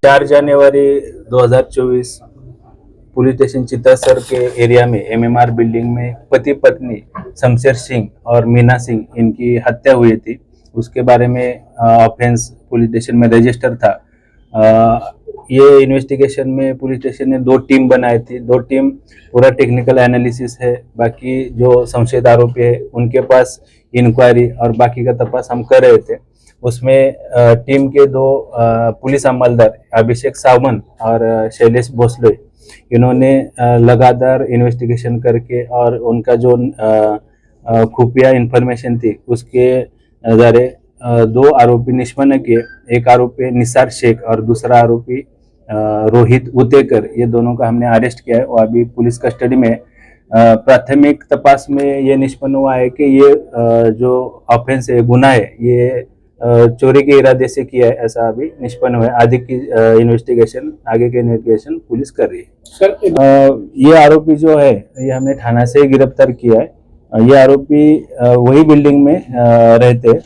4 जनवरी 2024 police station चित्तासर के area में MMR building में पति पत्नी शमशेर सिंह और मीना सिंह इनकी हत्या हुई थी। उसके बारे में ऑफेंस पुलिस स्टेशन में रजिस्टर था। ये इन्वेस्टिगेशन में पुलिस स्टेशन ने 2 टीम बनाई थी। 2 टीम पूरा टेक्निकल एनालिसिस है। बाकी जो संशयित आरोपी है उनके पास इंक्वायरी और बाकी का तपास हम कर रहे थे। उसमें टीम के 2 पुलिस अमलदार अभिषेक सावंत और शैलेश भोसले, इन्होंने लगातार इन्वेस्टिगेशन करके और उनका जो खुफिया इंफॉर्मेशन थी उसके आधारे 2 आरोपी निष्पन्न किए। एक आरोपी निसार शेख और दूसरा आरोपी रोहित उतेकर, ये दोनों का हमने अरेस्ट किया है। वो अभी पुलिस कस्टडी में। प्राथमिक तपास में ये निष्पन्न हुआ है कि ये जो ऑफेंस है, गुनाह है, ये चोरी के इरादे से किया है, ऐसा अभी निष्पन्न हुआ है। आगे की इन्वेस्टिगेशन पुलिस कर रही है। सर, ये आरोपी जो है ये हमने थाना से गिरफ्तार किया है। ये आरोपी वही बिल्डिंग में रहते हैं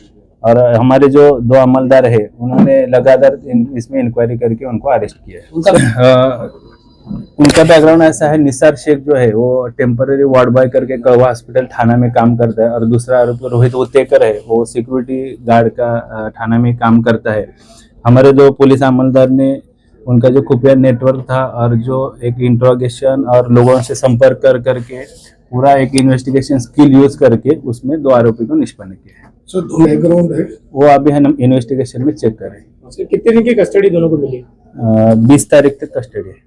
और हमारे जो 2 अमलदार है उन्होंने लगातार इसमें इंक्वायरी करके उनको अरेस्ट किया है। उनका बैकग्राउंड ऐसा है, निसार शेख जो है वो टेम्पररी वार्ड बॉय करके कवा हॉस्पिटल थाना में काम करता है और दूसरा आरोपी रोहित उतेकर है, वो सिक्योरिटी गार्ड का थाना में काम करता है। हमारे 2 पुलिस अमलदार ने उनका जो खुफिया नेटवर्क था और जो एक इंट्रोगेशन और लोगों से संपर्क करके पूरा एक इन्वेस्टिगेशन स्किल यूज करके उसमें 2 आरोपी को निष्पन्न किया है। सो बैकग्राउंड है वो अभी हम इन्वेस्टिगेशन में चेक कर रहे हैं। कितने दिन की कस्टडी दोनों को मिली? 20 तारीख तक कस्टडी है।